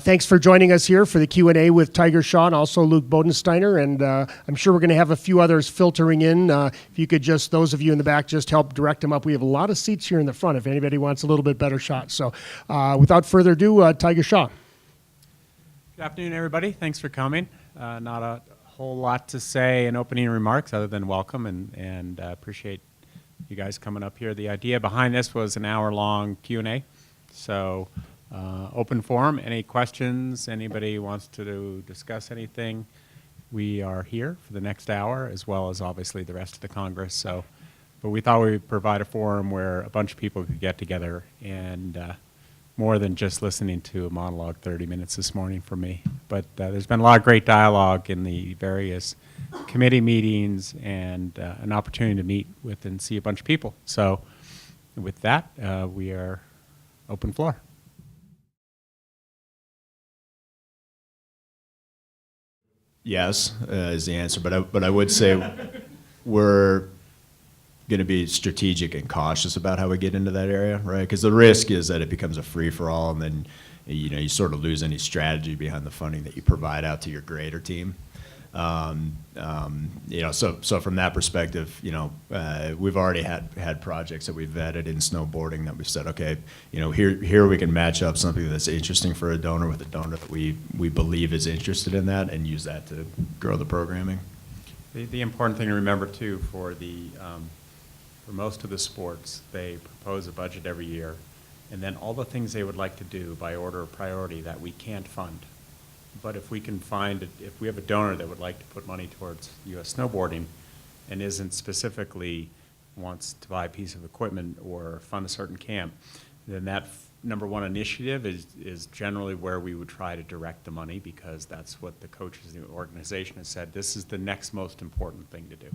Thanks for joining us here for the Q&A with Tiger Shaw and also Luke Bodensteiner. And I'm sure we're going to have a few others filtering in. If you could just, those of you in the back, just help direct them up. We have a lot of seats here in the front if anybody wants a little bit better shot. So without further ado, Tiger Shaw. Good afternoon, everybody. Thanks for coming. Not a whole lot to say in opening remarks other than welcome and appreciate you guys coming up here. The idea behind this was an hour-long Q&A. So open forum, any questions, anybody wants to discuss anything, we are here for the next hour, as well as obviously the rest of the Congress. So, but we thought we'd provide a forum where a bunch of people could get together and more than just listening to a monologue 30 minutes this morning for me. But there's been a lot of great dialogue in the various committee meetings and an opportunity to meet with and see a bunch of people. So with that, we are open floor. Yes, is the answer, but I would say we're going to be strategic and cautious about how we get into that area, right? Because the risk is that it becomes a free-for-all, and then you sort of lose any strategy behind the funding that you provide out to your greater team. So from that perspective, we've already had projects that we've vetted in snowboarding that we've said, okay, here we can match up something that's interesting for a donor with a donor that we believe is interested in that and use that to grow the programming. The important thing to remember too for most of the sports, they propose a budget every year, and then all the things they would like to do by order of priority that we can't fund. But if we can if we have a donor that would like to put money towards U.S. snowboarding and isn't specifically wants to buy a piece of equipment or fund a certain camp, then that number one initiative is generally where we would try to direct the money, because that's what the coaches in the organization has said, this is the next most important thing to do.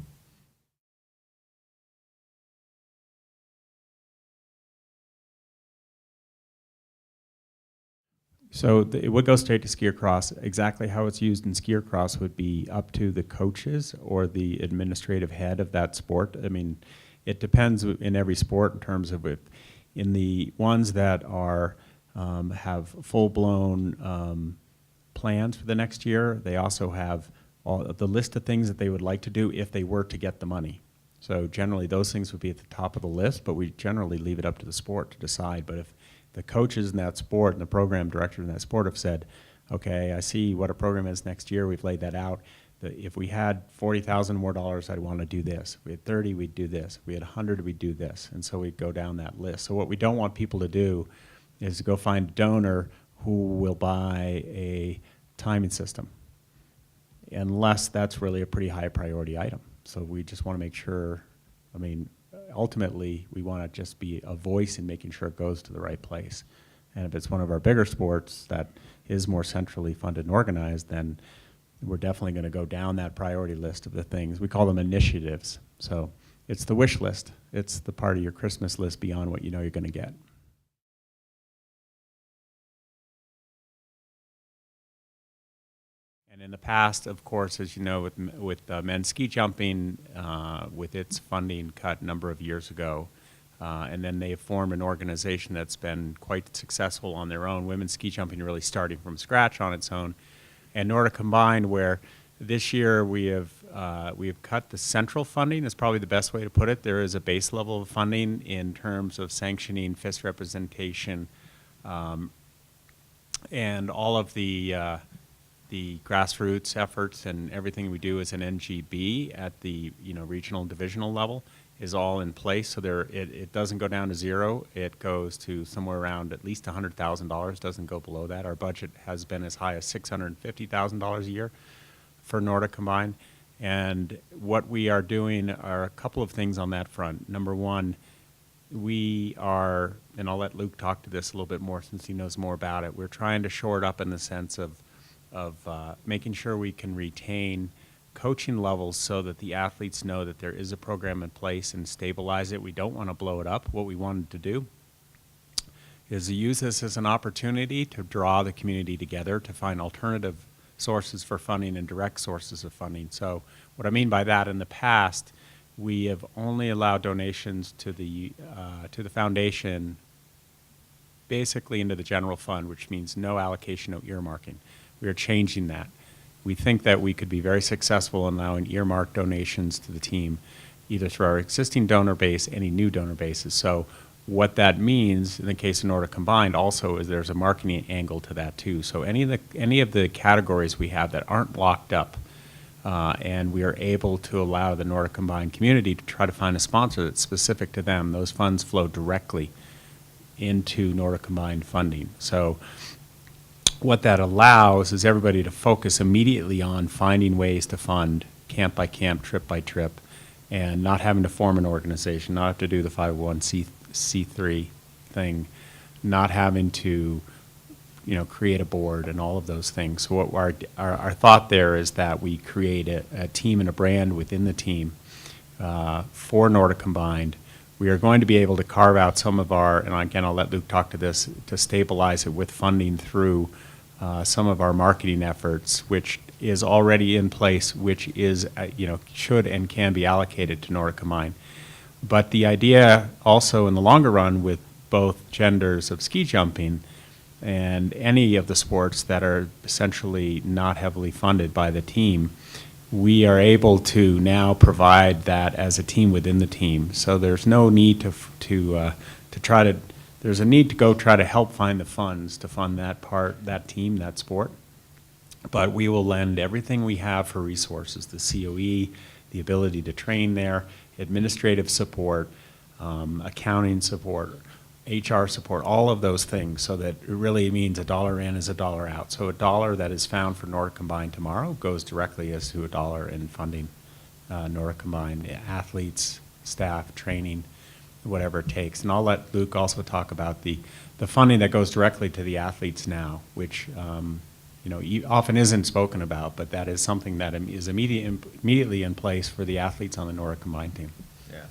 So it would go straight to ski across. Exactly how it's used in ski across would be up to the coaches or the administrative head of that sport. I mean, it depends in every sport in terms of in the ones that are have full-blown plans for the next year, they also have the list of things that they would like to do if they were to get the money. So generally those things would be at the top of the list, but we generally leave it up to the sport to decide. But if the coaches in that sport and the program director in that sport have said, okay, I see what a program is next year, we've laid that out. If we had $40,000 more dollars, I'd want to do this. If we had 30, we'd do this. If we had 100, we'd do this. And so we'd go down that list. So what we don't want people to do is to go find a donor who will buy a timing system, unless that's really a pretty high priority item. So we just want to make sure, ultimately, we want to just be a voice in making sure it goes to the right place. And if it's one of our bigger sports that is more centrally funded and organized, then we're definitely going to go down that priority list of the things. We call them initiatives. So it's the wish list. It's the part of your Christmas list beyond what you know you're going to get. And in the past, of course, as you know, with men's ski jumping, with its funding cut a number of years ago, and then they formed an organization that's been quite successful on their own. Women's ski jumping really starting from scratch on its own, and Nordic Combined, where this year we have cut the central funding. Is probably the best way to put it. There is a base level of funding in terms of sanctioning, FIS representation, and all of the grassroots efforts and everything we do as an NGB at the regional and divisional level is all in place. So it doesn't go down to zero. It goes to somewhere around at least $100,000. Doesn't go below that. Our budget has been as high as $650,000 a year for Nordic Combined. And what we are doing are a couple of things on that front. Number one, we are, and I'll let Luke talk to this a little bit more since he knows more about it. We're trying to shore it up in the sense of making sure we can retain coaching levels so that the athletes know that there is a program in place and stabilize it. We don't want to blow it up. What we wanted to do is to use this as an opportunity to draw the community together to find alternative sources for funding and direct sources of funding. So what I mean by that, in the past, we have only allowed donations to the foundation basically into the general fund, which means no allocation, no earmarking. We are changing that. We think that we could be very successful in allowing earmarked donations to the team, either through our existing donor base, any new donor bases. So what that means in the case of Nordic Combined also is there's a marketing angle to that too. So any of the categories we have that aren't locked up, and we are able to allow the Nordic Combined community to try to find a sponsor that's specific to them, those funds flow directly into Nordic Combined funding. So what that allows is everybody to focus immediately on finding ways to fund camp by camp, trip by trip, and not having to form an organization, not have to do the 501c3 thing, not having to, create a board and all of those things. So what our thought there is that we create a team and a brand within the team for Nordic Combined. We are going to be able to carve out some of our, and again, I'll let Luke talk to this, to stabilize it with funding through some of our marketing efforts, which is already in place, which is, should and can be allocated to Nordic Combined. But the idea also in the longer run with both genders of ski jumping and any of the sports that are essentially not heavily funded by the team, we are able to now provide that as a team within the team. So there's no need there's a need to go try to help find the funds to fund that team, that sport. But we will lend everything we have for resources, the COE, the ability to train there, administrative support, accounting support, HR support, all of those things, so that it really means a dollar in is a dollar out. So a dollar that is found for Nordic Combined tomorrow goes directly as to a dollar in funding Nordic Combined athletes, staff, training, whatever it takes. And I'll let Luke also talk about the funding that goes directly to the athletes now, which often isn't spoken about, but that is something that is immediately in place for the athletes on the Nordic Combined team. Yeah.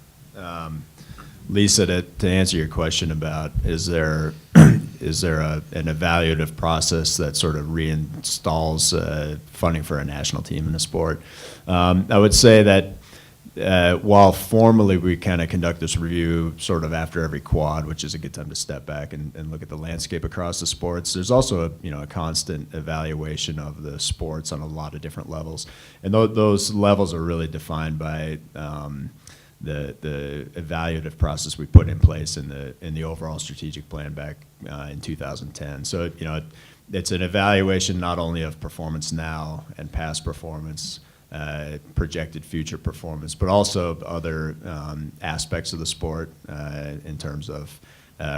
Lisa, to answer your question about is there an evaluative process that sort of reinstalls funding for a national team in a sport, I would say that while formally we kind of conduct this review sort of after every quad, which is a good time to step back and look at the landscape across the sports, there's also a constant evaluation of the sports on a lot of different levels. And those levels are really defined by the evaluative process we put in place in the overall strategic plan back in 2010. So it's an evaluation not only of performance now and past performance, projected future performance, but also other aspects of the sport in terms of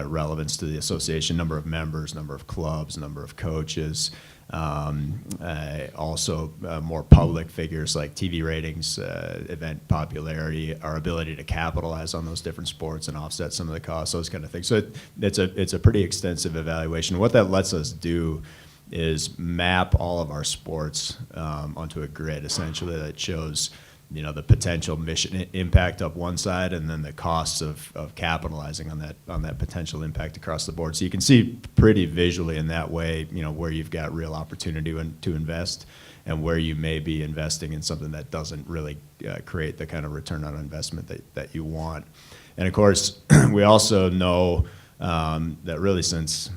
relevance to the association, number of members, number of clubs, number of coaches, also more public figures like TV ratings, event popularity, our ability to capitalize on those different sports and offset some of the costs, those kind of things. So it's a pretty extensive evaluation. What that lets us do is map all of our sports onto a grid, essentially, that shows the potential mission impact up one side, and then the costs of capitalizing on that potential impact across the board. So you can see pretty visually in that way, where you've got real opportunity to invest, and where you may be investing in something that doesn't really create the kind of return on investment that you want. And of course, we also know that really since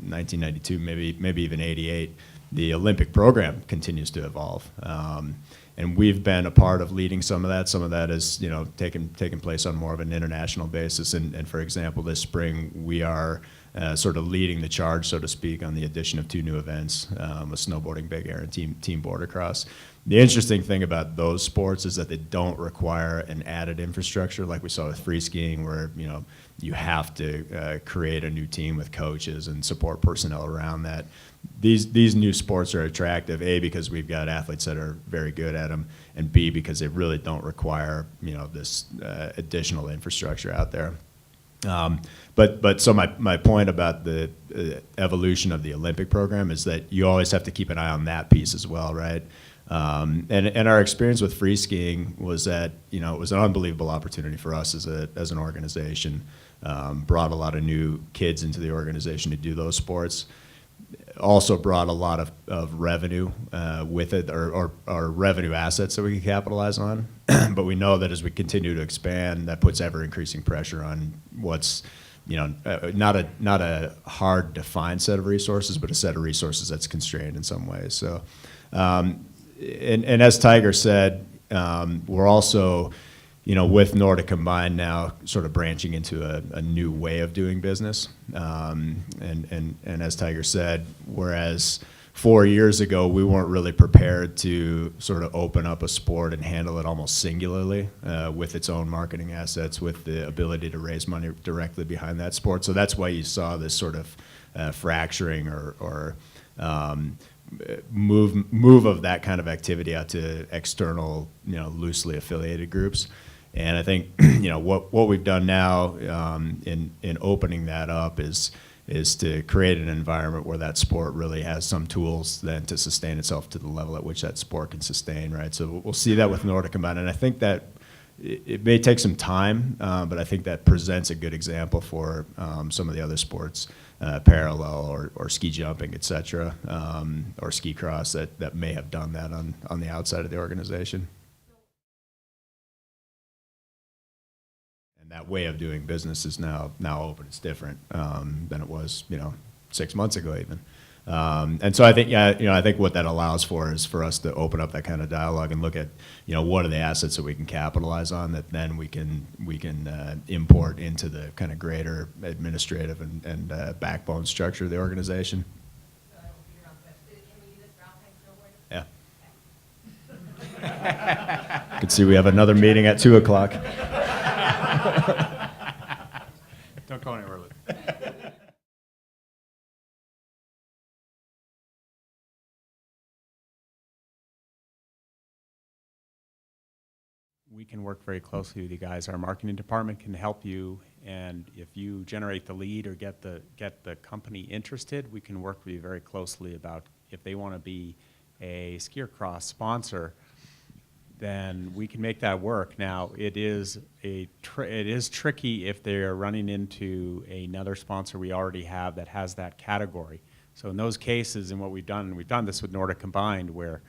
1992, maybe even 88, the Olympic program continues to evolve. And we've been a part of leading some of that. Some of that is, taking place on more of an international basis. And for example, this spring we are sort of leading the charge, so to speak, on the addition of 2 new events, with snowboarding, big air, and team border cross. The interesting thing about those sports is that they don't require an added infrastructure like we saw with free skiing, where you have to create a new team with coaches and support personnel around that. These new sports are attractive, A, because we've got athletes that are very good at them, and B, because they really don't require this additional infrastructure out there. But so my point about the evolution of the Olympic program is that you always have to keep an eye on that piece as well, right? And our experience with free skiing was that it was an unbelievable opportunity for us as an organization. Brought a lot of new kids into the organization to do those sports. Also brought a lot of revenue with it, or revenue assets that we can capitalize on. But we know that as we continue to expand, that puts ever increasing pressure on what's not a hard defined set of resources, but a set of resources that's constrained in some ways. So, and as Tiger said, we're also, with Nordic Combined now sort of branching into a new way of doing business. And as Tiger said, whereas 4 years ago, we weren't really prepared to sort of open up a sport and handle it almost singularly with its own marketing assets, with the ability to raise money directly behind that sport. So that's why you saw this sort of fracturing or move of that kind of activity out to external, loosely affiliated groups. And I think, what we've done now in opening that up is to create an environment where that sport really has some tools then to sustain itself to the level at which that sport can sustain, right? So we'll see that with Nordic Combined, and I think that it may take some time, but I think that presents a good example for some of the other sports, parallel or ski jumping, et cetera, or ski cross that may have done that on the outside of the organization. That way of doing business is now open. It's different than it was, 6 months ago even. And so I think, I think what that allows for is for us to open up that kind of dialogue and look at, what are the assets that we can capitalize on that then we can import into the kind of greater administrative and backbone structure of the organization. Yeah. You can see we have another meeting at 2:00. Don't go anywhere, Luke. We can work very closely with you guys. Our marketing department can help you, and if you generate the lead or get the company interested, we can work with you very closely about if they want to be a skier cross sponsor, then we can make that work. Now, it is tricky if they're running into another sponsor we already have that has that category. So in those cases, and what we've done this with Nordic Combined, where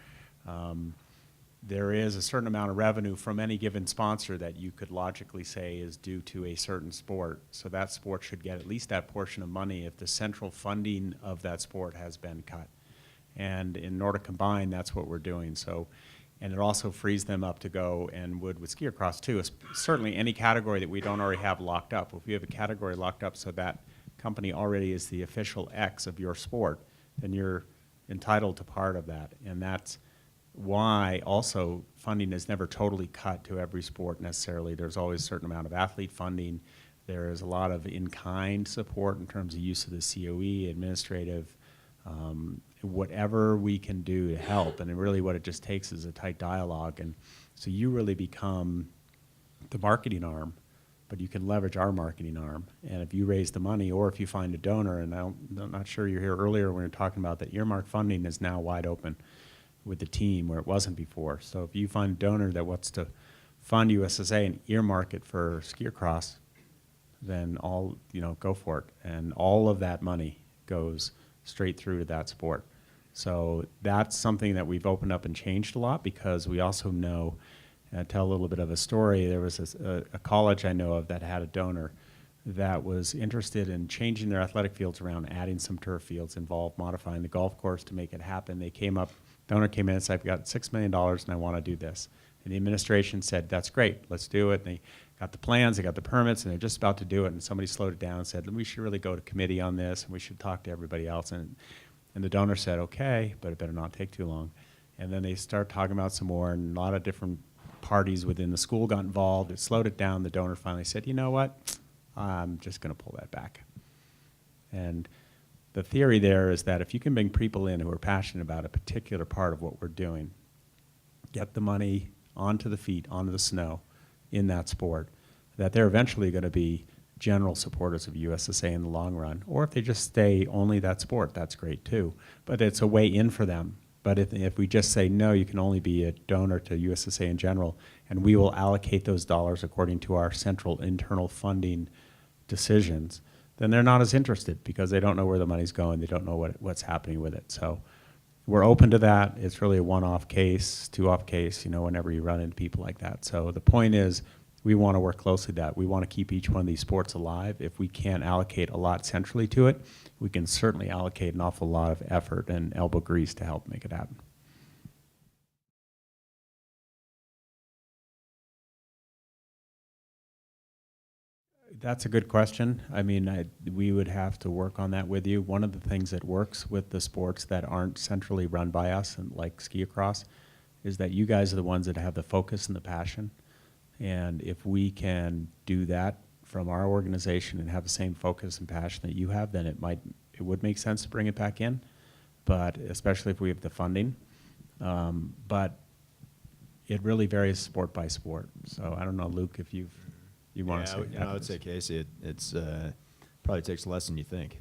there is a certain amount of revenue from any given sponsor that you could logically say is due to a certain sport. So that sport should get at least that portion of money if the central funding of that sport has been cut. And in Nordic Combined, that's what we're doing. So. And it also frees them up to go and would with skier cross too. Certainly any category that we don't already have locked up. If we have a category locked up so that company already is the official X of your sport, then you're entitled to part of that. And that's why also funding is never totally cut to every sport necessarily. There's always a certain amount of athlete funding. There is a lot of in-kind support in terms of use of the COE, administrative, whatever we can do to help. And really what it just takes is a tight dialogue. And so you really become the marketing arm, but you can leverage our marketing arm. And if you raise the money or if you find a donor, and I'm not sure you're here earlier when we were talking about that earmark funding is now wide open with the team where it wasn't before. So if you find a donor that wants to fund USSA and earmark it for skier cross, then go for it. And all of that money goes straight through to that sport. So that's something that we've opened up and changed a lot because we also know, and I'll tell a little bit of a story, there was a college I know of that had a donor that was interested in changing their athletic fields around, adding some turf fields involved, modifying the golf course to make it happen. Donor came in and said, I've got $6 million and I want to do this. And the administration said, that's great, let's do it. And they got the plans, they got the permits, and they're just about to do it. And somebody slowed it down and said, we should really go to committee on this, and we should talk to everybody else. And the donor said, okay, but it better not take too long. And then they start talking about some more, and a lot of different parties within the school got involved. It slowed it down. The donor finally said, you know what, I'm just going to pull that back. And the theory there is that if you can bring people in who are passionate about a particular part of what we're doing, get the money onto the feet, onto the snow in that sport, that they're eventually going to be general supporters of USSA in the long run. Or if they just stay only that sport, that's great too. But it's a way in for them. But if we just say, no, you can only be a donor to USSA in general, and we will allocate those dollars according to our central internal funding decisions, then they're not as interested because they don't know where the money's going. They don't know what's happening with it. So we're open to that. It's really a one-off case, two-off case, whenever you run into people like that. So the point is, we want to work closely that. We want to keep each one of these sports alive. If we can't allocate a lot centrally to it, we can certainly allocate an awful lot of effort and elbow grease to help make it happen. That's a good question. I mean, we would have to work on that with you. One of the things that works with the sports that aren't centrally run by us, and like ski across, is that you guys are the ones that have the focus and the passion. And if we can do that from our organization and have the same focus and passion that you have, then it would make sense to bring it back in. But especially if we have the funding. But it really varies sport by sport. So I don't know, Luke, if you want to say. I would say, Casey, it's probably takes less than you think.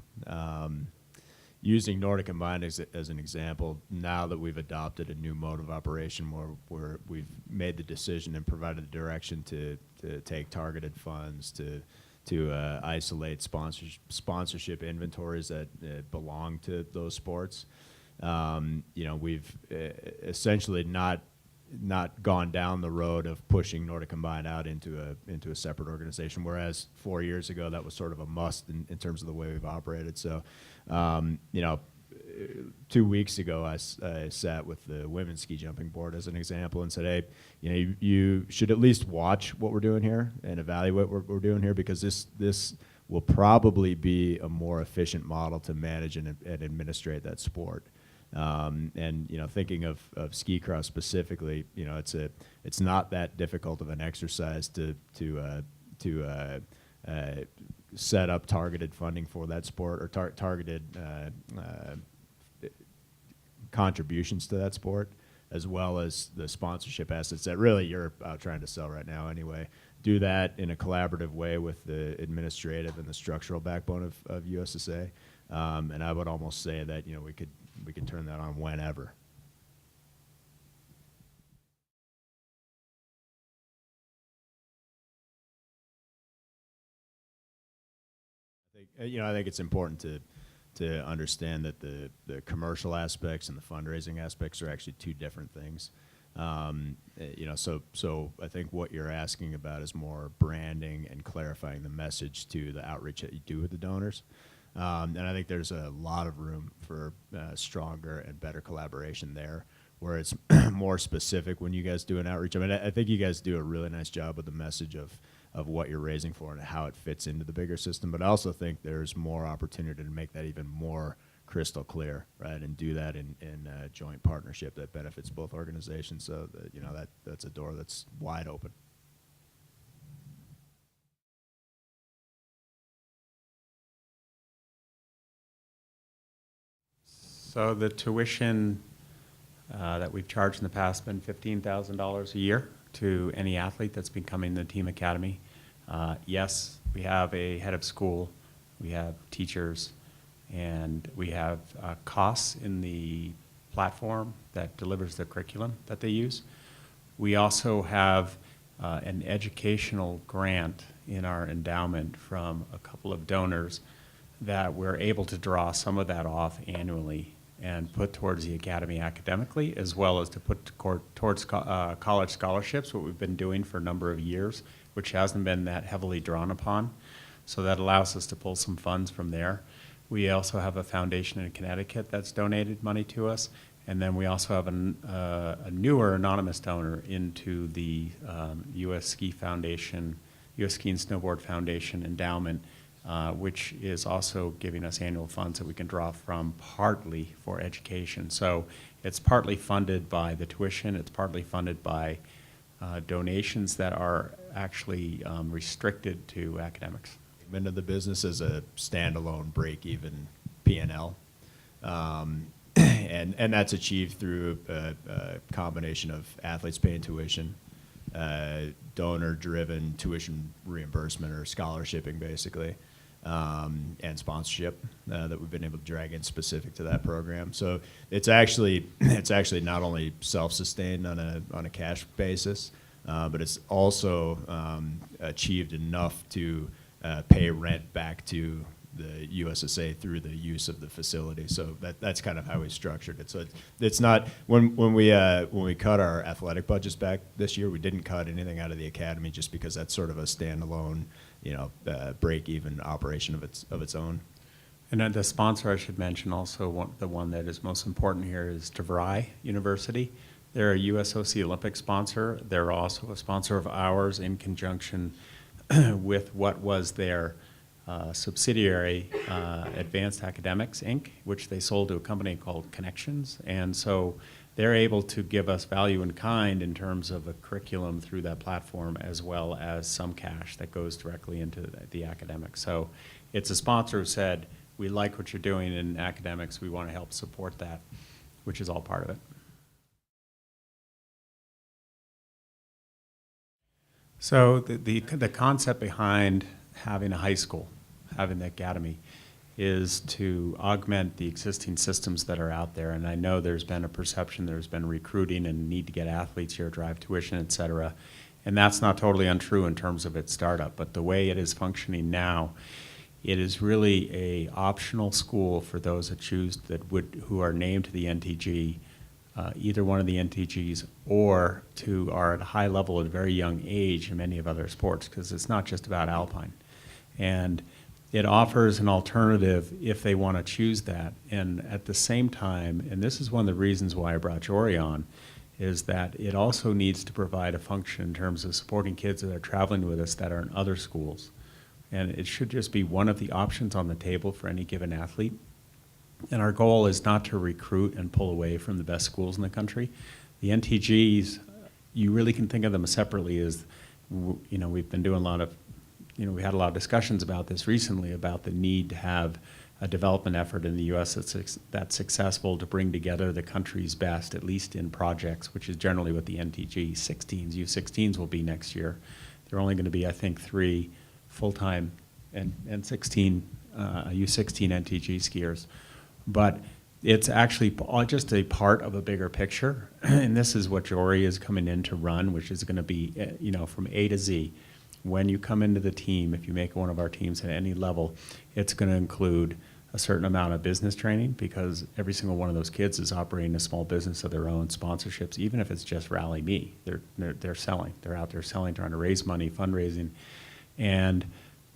Using Nordic Combined as an example, now that we've adopted a new mode of operation where we've made the decision and provided the direction to take targeted funds, to isolate sponsorship inventories that belong to those sports, we've essentially not gone down the road of pushing Nordic Combined out into a separate organization, whereas 4 years ago that was sort of a must in terms of the way we've operated. So, 2 weeks ago I sat with the women's ski jumping board as an example and said, hey, you should at least watch what we're doing here and evaluate what we're doing here, because this will probably be a more efficient model to manage and administrate that sport. Thinking of ski cross specifically, it's not that difficult of an exercise to set up targeted funding for that sport, or targeted contributions to that sport, as well as the sponsorship assets that really you're out trying to sell right now anyway. Do that in a collaborative way with the administrative and the structural backbone of USSA. And I would almost say that we could turn that on whenever. I think it's important to understand that the commercial aspects and the fundraising aspects are actually two different things. So I think what you're asking about is more branding and clarifying the message to the outreach that you do with the donors. And I think there's a lot of room for stronger and better collaboration there, where it's more specific when you guys do an outreach. I mean, I think you guys do a really nice job with the message of what you're raising for and how it fits into the bigger system. But I also think there's more opportunity to make that even more crystal clear, right, and do that in a joint partnership that benefits both organizations. So that's a door that's wide open. So the tuition that we've charged in the past has been $15,000 a year to any athlete that's been coming to the team academy. Yes, we have a head of school, we have teachers, and we have costs in the platform that delivers the curriculum that they use. We also have an educational grant in our endowment from a couple of donors that we're able to draw some of that off annually and put towards the academy academically, as well as to put towards college scholarships, what we've been doing for a number of years, which hasn't been that heavily drawn upon. So that allows us to pull some funds from there. We also have a foundation in Connecticut that's donated money to us. And then we also have a newer anonymous donor into the U.S. Ski Foundation, U.S. Ski and Snowboard Foundation endowment, which is also giving us annual funds that we can draw from, partly for education. So it's partly funded by the tuition, it's partly funded by donations that are actually restricted to academics. Into the business as a standalone break-even P&L. And that's achieved through a combination of athletes paying tuition, donor-driven tuition reimbursement or scholarshiping, basically, and sponsorship that we've been able to drag in specific to that program. So it's actually not only self-sustained on a cash basis, but it's also achieved enough to pay rent back to the USSA through the use of the facility. So that's kind of how we structured it. So it's not when we cut our athletic budgets back this year, we didn't cut anything out of the academy just because that's sort of a standalone, break-even operation of its own. And then the sponsor I should mention also, the one that is most important here is DeVry University. They're a USOC Olympic sponsor. They're also a sponsor of ours in conjunction with what was their subsidiary, Advanced Academics, Inc., which they sold to a company called Connections. And so they're able to give us value in kind in terms of a curriculum through that platform, as well as some cash that goes directly into the academics. So it's a sponsor who said, we like what you're doing in academics, we want to help support that, which is all part of it. So the concept behind having a high school, having the academy, is to augment the existing systems that are out there. And I know there's been a perception, there's been recruiting and need to get athletes here, drive tuition, et cetera. And that's not totally untrue in terms of its startup, but the way it is functioning now, it is really a optional school for those that choose who are named to the NTG, either one of the NTGs, or are at a high level at a very young age in many of other sports, because it's not just about alpine. And it offers an alternative if they want to choose that. And at the same time, and this is one of the reasons why I brought Jory on, is that it also needs to provide a function in terms of supporting kids that are traveling with us that are in other schools. And it should just be one of the options on the table for any given athlete. And our goal is not to recruit and pull away from the best schools in the country. The NTGs, you really can think of them separately as, we've been doing a lot of, we had a lot of discussions about this recently, about the need to have a development effort in the U.S. that's successful to bring together the country's best, at least in projects, which is generally what the NTG 16s, U16s will be next year. There are only going to be, I think, 3 full-time and 16 U16 NTG skiers. But it's actually just a part of a bigger picture, and this is what Jory is coming in to run, which is going to be, from A to Z. When you come into the team, if you make one of our teams at any level, it's going to include a certain amount of business training, because every single one of those kids is operating a small business of their own, sponsorships, even if it's just Rally Me. They're selling. They're out there selling, trying to raise money, fundraising, and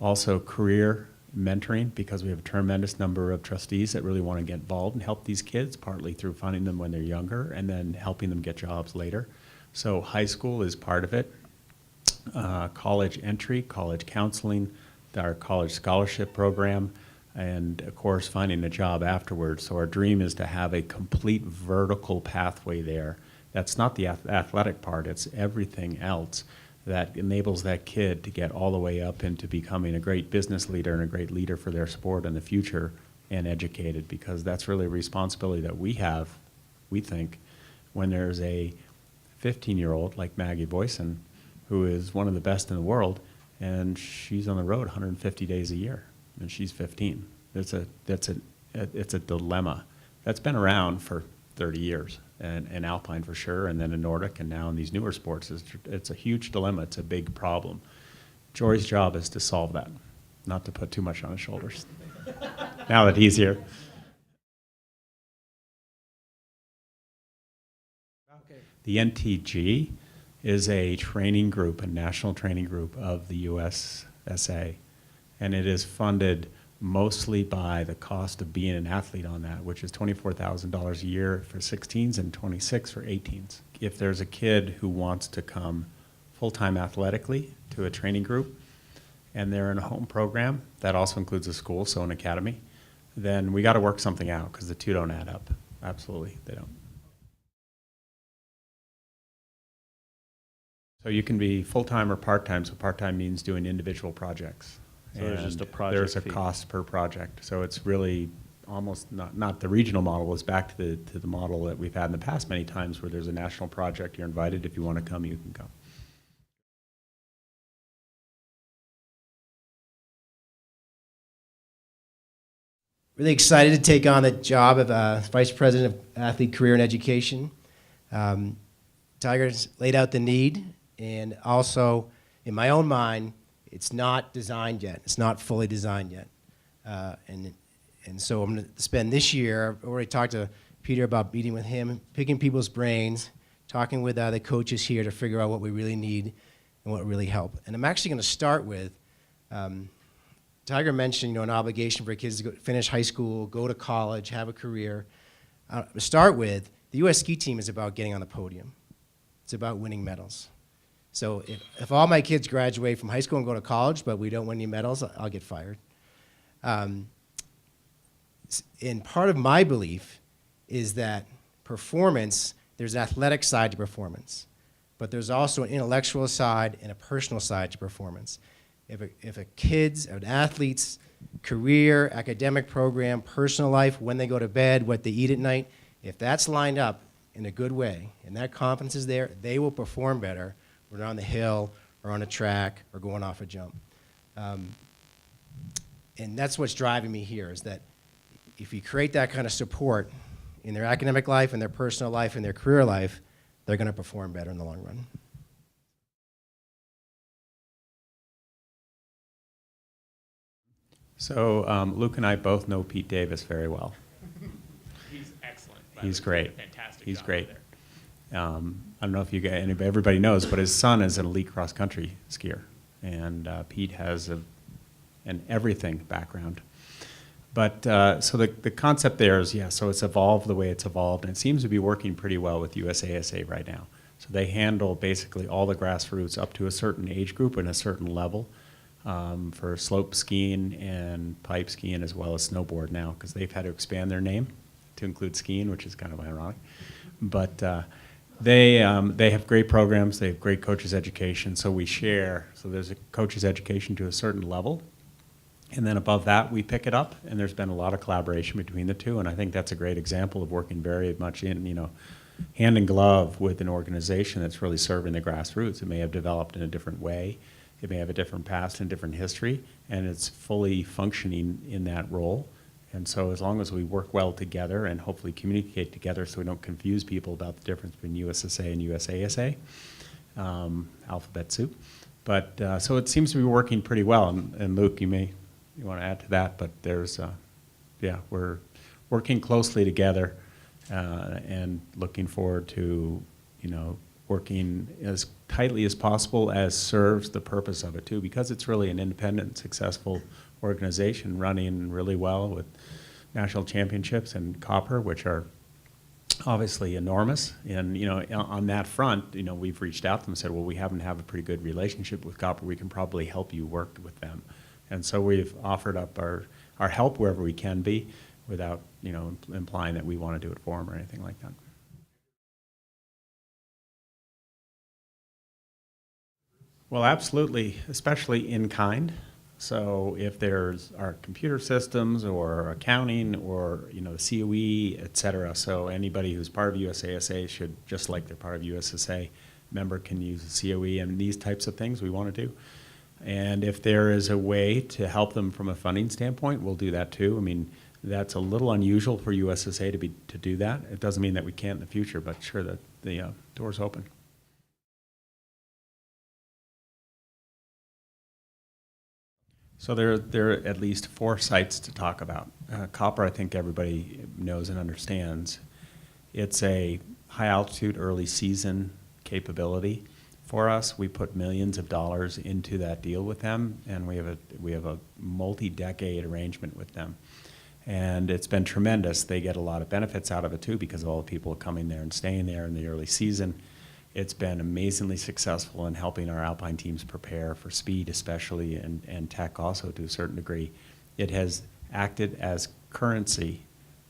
also career mentoring, because we have a tremendous number of trustees that really want to get involved and help these kids, partly through funding them when they're younger and then helping them get jobs later. So high school is part of it. College entry, college counseling, our college scholarship program, and of course finding a job afterwards. So our dream is to have a complete vertical pathway there. That's not the athletic part, it's everything else that enables that kid to get all the way up into becoming a great business leader and a great leader for their sport in the future, and educated, because that's really a responsibility that we have, we think, when there's a 15-year-old like Maggie Boyson, who is one of the best in the world, and she's on the road 150 days a year, and she's 15. It's a dilemma that's been around for 30 years, and in alpine for sure, and then in Nordic, and now in these newer sports. It's a huge dilemma. It's a big problem. Jory's job is to solve that, not to put too much on his shoulders. Now that he's here. The NTG is a training group, a national training group of the USSA, and it is funded mostly by the cost of being an athlete on that, which is $24,000 a year for 16s and $26,000 for 18s. If there's a kid who wants to come full-time athletically to a training group, and they're in a home program, that also includes a school, so an academy, then we got to work something out, because the two don't add up. Absolutely, they don't. So you can be full-time or part-time, so part-time means doing individual projects. So there's just a project There's a fee. cost per project, so it's really almost not the regional model. It's back to the model that we've had in the past many times, where there's a national project, you're invited. If you want to come, you can come. Really excited to take on the job of Vice President of Athlete Career and Education. Tiger's laid out the need, and also, in my own mind, it's not designed yet. It's not fully designed yet. And so I'm going to spend this year, I've already talked to Peter about meeting with him, picking people's brains, talking with the coaches here to figure out what we really need and what really help. And I'm actually going to start with, Tiger mentioned, an obligation for kids to finish high school, go to college, have a career. To start with, the U.S. ski team is about getting on the podium. It's about winning medals. So if all my kids graduate from high school and go to college, but we don't win any medals, I'll get fired. And part of my belief is that performance, there's an athletic side to performance, but there's also an intellectual side and a personal side to performance. If an athlete's career, academic program, personal life, when they go to bed, what they eat at night, if that's lined up in a good way and that confidence is there, they will perform better when they're on the hill or on a track or going off a jump. And that's what's driving me here, is that if you create that kind of support in their academic life, in their personal life, in their career life, they're going to perform better in the long run. So Luke and I both know Pete Davis very well. He's excellent. He's great. He did a fantastic He's job great. there. I don't know if everybody knows, but his son is an elite cross-country skier, and Pete has an everything background. But so the concept there is, so it's evolved the way it's evolved, and it seems to be working pretty well with USASA right now. So they handle basically all the grassroots up to a certain age group and a certain level for slope skiing and pipe skiing, as well as snowboard now, because they've had to expand their name to include skiing, which is kind of ironic. But they have great programs. They have great coaches education. So we share. So there's a coaches education to a certain level. And then above that, we pick it up, and there's been a lot of collaboration between the two, and I think that's a great example of working very much in, hand in glove with an organization that's really serving the grassroots. It may have developed in a different way. It may have a different past and different history, and it's fully functioning in that role. And so as long as we work well together and hopefully communicate together so we don't confuse people about the difference between USSA and USASA, alphabet soup. But so it seems to be working pretty well, and Luke, you want to add to that, but there's, we're working closely together and looking forward to, working as tightly as possible as serves the purpose of it too, because it's really an independent, successful organization running really well with national championships and copper, which are obviously enormous. And, on that front, we've reached out to them and said, well, we happen to have a pretty good relationship with copper. We can probably help you work with them. And so we've offered up our help wherever we can be without, implying that we want to do it for them or anything like that. Well, absolutely, especially in kind. So if there's our computer systems or accounting or, COE, et cetera. So anybody who's part of USASA should, just like they're part of USSA, member can use the COE and these types of things we want to do. And if there is a way to help them from a funding standpoint, we'll do that too. I mean, that's a little unusual for USSA to do that. It doesn't mean that we can't in the future, but sure, that the door's open. So there are at least 4 sites to talk about. Copper, I think everybody knows and understands. It's a high altitude early season capability. For us, we put millions of dollars into that deal with them, and we have a multi-decade arrangement with them. And it's been tremendous. They get a lot of benefits out of it too, because of all the people coming there and staying there in the early season. It's been amazingly successful in helping our alpine teams prepare for speed especially, and tech also to a certain degree. It has acted as currency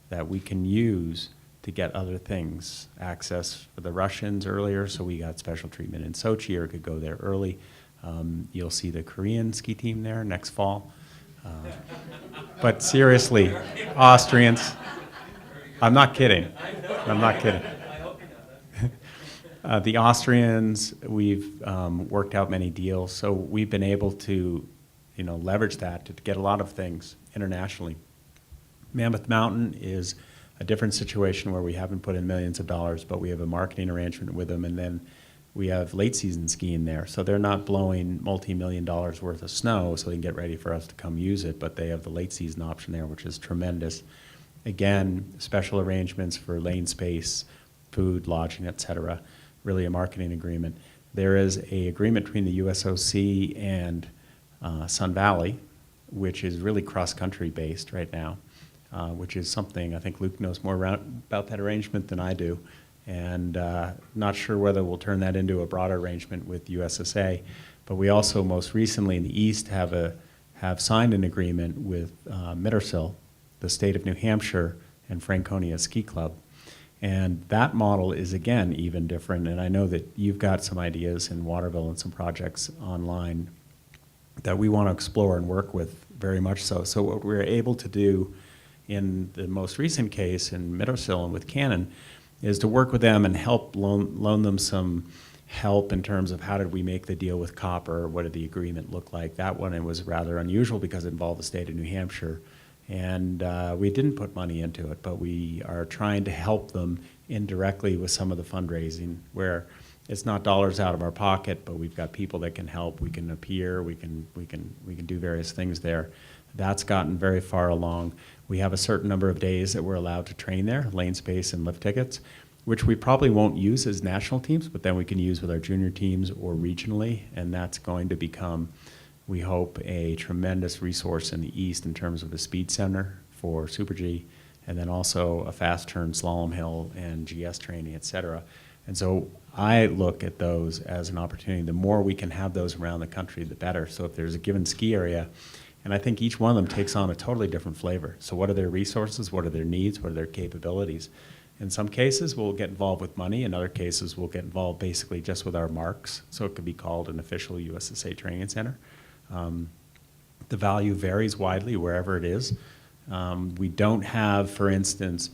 that we can use to get other things. Access for the Russians earlier, so we got special treatment in Sochi, or could go there early. You'll see the Korean ski team there next fall. But seriously, Austrians, I'm not kidding. I'm not kidding. The Austrians, we've worked out many deals, so we've been able to, leverage that to get a lot of things internationally. Mammoth Mountain is a different situation where we haven't put in millions of dollars, but we have a marketing arrangement with them, and then we have late season skiing there. So they're not blowing multi-million dollars worth of snow so they can get ready for us to come use it, but they have the late season option there, which is tremendous. Again, special arrangements for lane space, food, lodging, et cetera, really a marketing agreement. There is an agreement between the USOC and Sun Valley, which is really cross-country based right now, which is something I think Luke knows more about that arrangement than I do. And not sure whether we'll turn that into a broader arrangement with USSA. But we also most recently in the East have signed an agreement with Mittersill, the state of New Hampshire, and Franconia Ski Club. And that model is, again, even different. And I know that you've got some ideas in Waterville and some projects online that we want to explore and work with very much so. So what we're able to do in the most recent case in Mittersill and with Canon is to work with them and help loan them some help in terms of how did we make the deal with copper, what did the agreement look like. That one, it was rather unusual because it involved the state of New Hampshire. And we didn't put money into it, but we are trying to help them indirectly with some of the fundraising where it's not dollars out of our pocket, but we've got people that can help. We can appear, we can do various things there. That's gotten very far along. We have a certain number of days that we're allowed to train there, lane space and lift tickets, which we probably won't use as national teams, but then we can use with our junior teams or regionally, and that's going to become, we hope, a tremendous resource in the East in terms of a speed center for Super G, and then also a fast turn slalom hill and GS training, et cetera. And so I look at those as an opportunity. The more we can have those around the country, the better. So if there's a given ski area, and I think each one of them takes on a totally different flavor. So what are their resources? What are their needs? What are their capabilities? In some cases, we'll get involved with money. In other cases, we'll get involved basically just with our marks. So it could be called an official USSA training center. The value varies widely wherever it is. We don't have, for instance,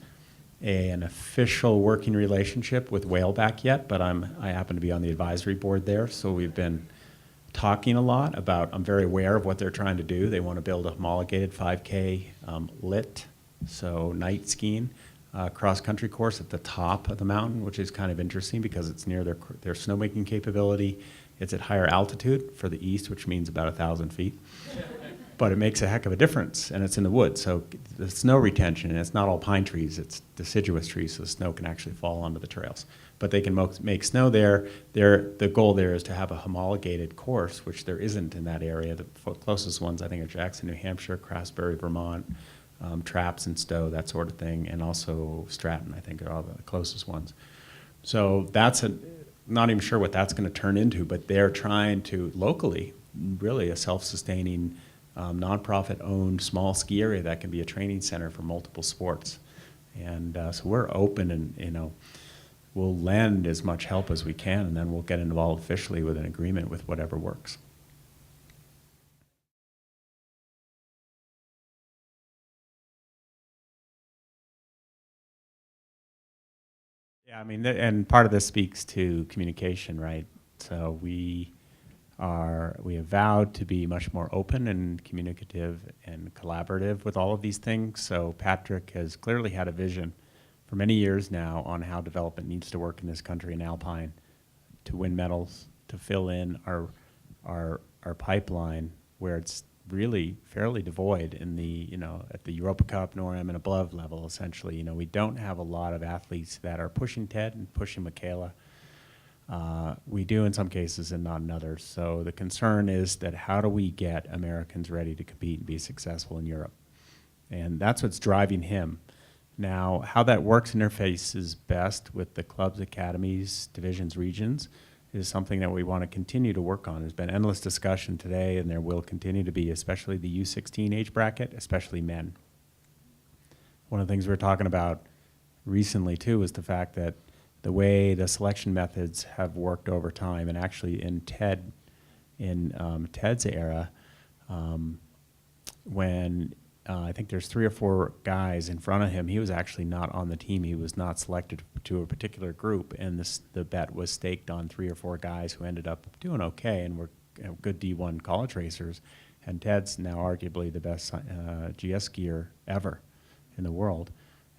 an official working relationship with Whaleback yet, but I happen to be on the advisory board there, so we've been talking a lot about, I'm very aware of what they're trying to do. They want to build a homologated 5K lit, so night skiing, cross-country course at the top of the mountain, which is kind of interesting because it's near their snowmaking capability. It's at higher altitude for the east, which means about 1,000 feet. But it makes a heck of a difference, and it's in the woods. So the snow retention, and it's not all pine trees, it's deciduous trees, so the snow can actually fall onto the trails. But they can make snow there. The goal there is to have a homologated course, which there isn't in that area. The closest ones, I think, are Jackson, New Hampshire, Craftsbury, Vermont, Traps and Stowe, that sort of thing, and also Stratton, I think, are all the closest ones. So not even sure what that's going to turn into, but they're trying to locally, really a self-sustaining, nonprofit-owned small ski area that can be a training center for multiple sports. And so we're open and, we'll lend as much help as we can, and then we'll get involved officially with an agreement with whatever works. Yeah, I mean, and part of this speaks to communication, right? So we have vowed to be much more open and communicative and collaborative with all of these things. So Patrick has clearly had a vision for many years now on how development needs to work in this country in Alpine to win medals, to fill in our pipeline where it's really fairly devoid in the, at the Europa Cup, NORAM, and above level, essentially. We don't have a lot of athletes that are pushing Ted and pushing Michaela. We do in some cases and not in others. So the concern is that how do we get Americans ready to compete and be successful in Europe? And that's what's driving him. Now, how that works interfaces best with the clubs, academies, divisions, regions is something that we want to continue to work on. There's been endless discussion today, and there will continue to be, especially the U16 age bracket, especially men. One of the things we were talking about recently, too, is the fact that the way the selection methods have worked over time, and actually in Ted's era, when I think there's 3 or 4 guys in front of him, he was actually not on the team. He was not selected to a particular group, and the bet was staked on 3 or 4 guys who ended up doing okay and were good D1 college racers. And Ted's now arguably the best GS skier ever in the world.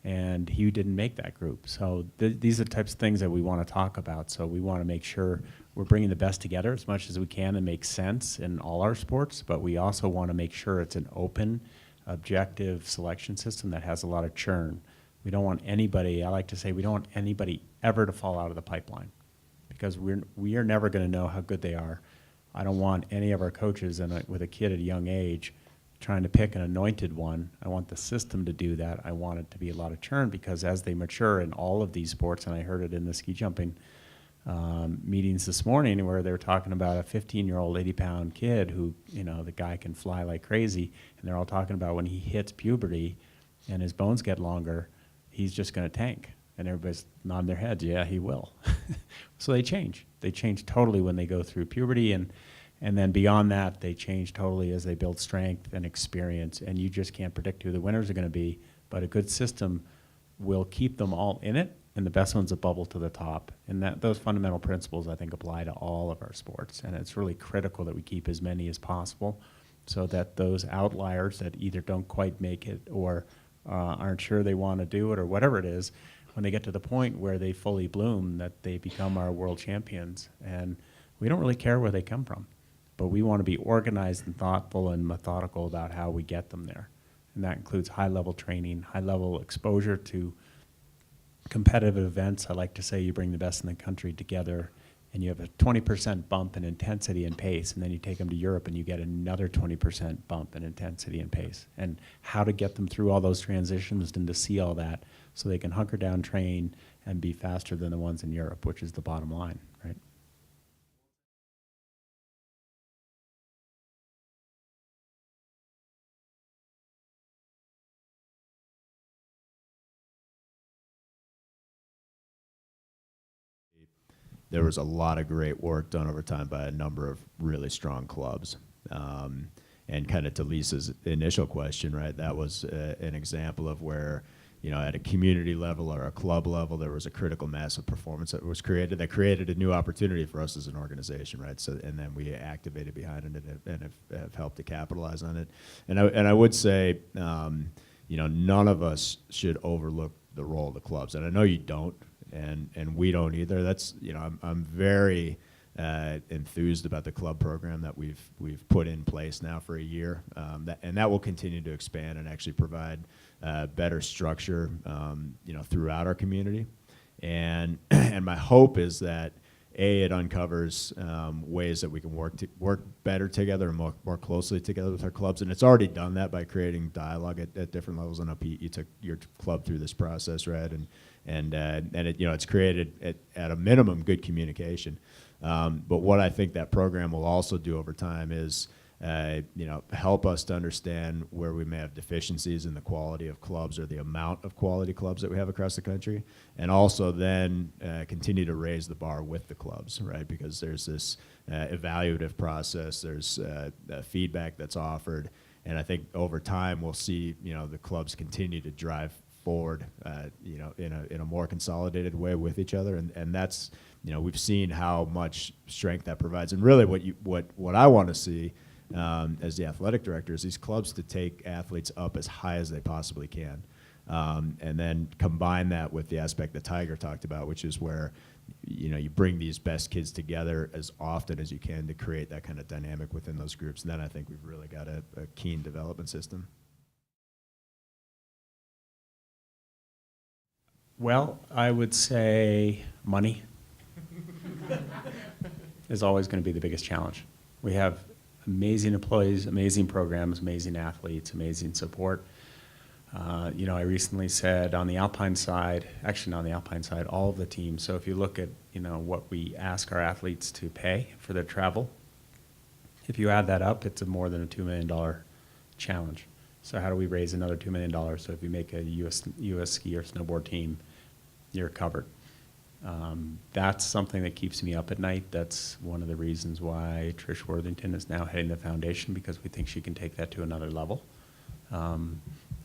and he didn't make that group. So these are the types of things that we want to talk about. So we want to make sure we're bringing the best together as much as we can and make sense in all our sports, but we also want to make sure it's an open, objective selection system that has a lot of churn. We don't want anybody, I like to say, we don't want anybody ever to fall out of the pipeline, because we are never going to know how good they are. I don't want any of our coaches with a kid at a young age trying to pick an anointed one. I want the system to do that. I want it to be a lot of churn, because as they mature in all of these sports, and I heard it in the ski jumping meetings this morning where they were talking about a 15-year-old 80-pound kid who, the guy can fly like crazy, and they're all talking about when he hits puberty and his bones get longer, he's just going to tank. And everybody's nodding their heads, yeah, he will. So they change. They change totally when they go through puberty, and then beyond that, they change totally as they build strength and experience, and you just can't predict who the winners are going to be, but a good system will keep them all in it, and the best ones will bubble to the top. And those fundamental principles, I think, apply to all of our sports, and it's really critical that we keep as many as possible so that those outliers that either don't quite make it or aren't sure they want to do it or whatever it is, when they get to the point where they fully bloom, that they become our world champions. And we don't really care where they come from, but we want to be organized and thoughtful and methodical about how we get them there. And that includes high-level training, high-level exposure to competitive events. I like to say you bring the best in the country together, and you have a 20% bump in intensity and pace, and then you take them to Europe and you get another 20% bump in intensity and pace. And how to get them through all those transitions and to see all that so they can hunker down, train, and be faster than the ones in Europe, which is the bottom line, right? There was a lot of great work done over time by a number of really strong clubs. And kind of to Lisa's initial question, right, that was an example of where, at a community level or a club level, there was a critical mass of performance that was created, that created a new opportunity for us as an organization, right? So, and then we activated behind it and have helped to capitalize on it. And I would say, none of us should overlook the role of the clubs. And I know you don't, and we don't either. That's, I'm very enthused about the club program that we've put in place now for a year, and that will continue to expand and actually provide better structure, throughout our community. And my hope is that it uncovers ways that we can work better together and more closely together with our clubs. And it's already done that by creating dialogue at different levels. I know, Pete, you took your club through this process, right? And it, it's created at a minimum good communication. But what I think that program will also do over time is, help us to understand where we may have deficiencies in the quality of clubs or the amount of quality clubs that we have across the country, and also then continue to raise the bar with the clubs, right? Because there's this evaluative process, there's feedback that's offered, and I think over time we'll see, the clubs continue to drive forward, in a more consolidated way with each other, and that's, we've seen how much strength that provides. And really, what I want to see as the athletic director is these clubs to take athletes up as high as they possibly can, and then combine that with the aspect that Tiger talked about, which is where you bring these best kids together as often as you can to create that kind of dynamic within those groups. And then I think we've really got a keen development system. Well, I would say money is always going to be the biggest challenge. We have amazing employees, amazing programs, amazing athletes, amazing support. I recently said on the Alpine side, actually not on the Alpine side, all of the teams. So if you look at, what we ask our athletes to pay for their travel, if you add that up, it's more than a $2 million challenge. So how do we raise another $2 million? So if you make a US ski or snowboard team, you're covered. That's something that keeps me up at night. That's one of the reasons why Trish Worthington is now heading the foundation, because we think she can take that to another level.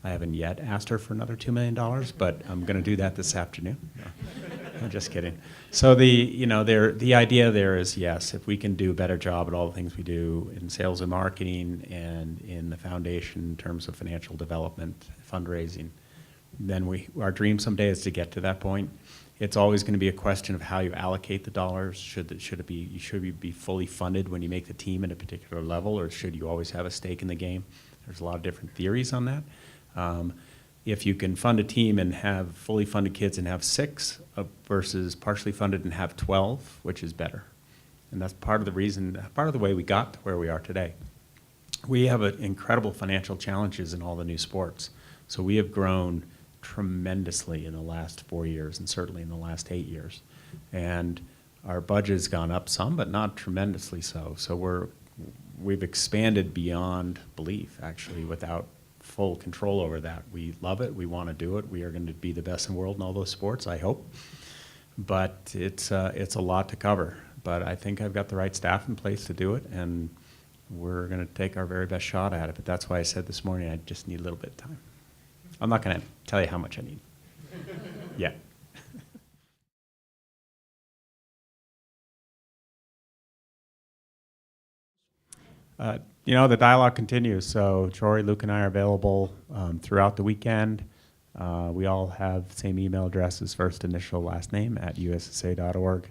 I haven't yet asked her for another $2 million, but I'm going to do that this afternoon. No, I'm just kidding. So the idea there is, yes, if we can do a better job at all the things we do in sales and marketing and in the foundation in terms of financial development, fundraising, then our dream someday is to get to that point. It's always going to be a question of how you allocate the dollars. Should you be fully funded when you make the team at a particular level, or should you always have a stake in the game? There's a lot of different theories on that. If you can fund a team and have fully funded kids and have 6 versus partially funded and have 12, which is better. And that's part of the reason, part of the way we got to where we are today. We have incredible financial challenges in all the new sports. So we have grown tremendously in the last 4 years and certainly in the last 8 years. And our budget has gone up some, but not tremendously so. So we've expanded beyond belief, actually, without full control over that. We love it. We want to do it. We are going to be the best in the world in all those sports, I hope. But it's a lot to cover. But I think I've got the right staff in place to do it, and we're going to take our very best shot at it. But that's why I said this morning I just need a little bit of time. I'm not going to tell you how much I need. Yeah. The dialogue continues. So Troy, Luke, and I are available throughout the weekend. We all have the same email addresses, first initial, last name, at USSA.org.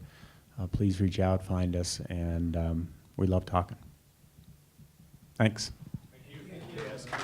Please reach out, find us, and we love talking. Thanks. Thank you.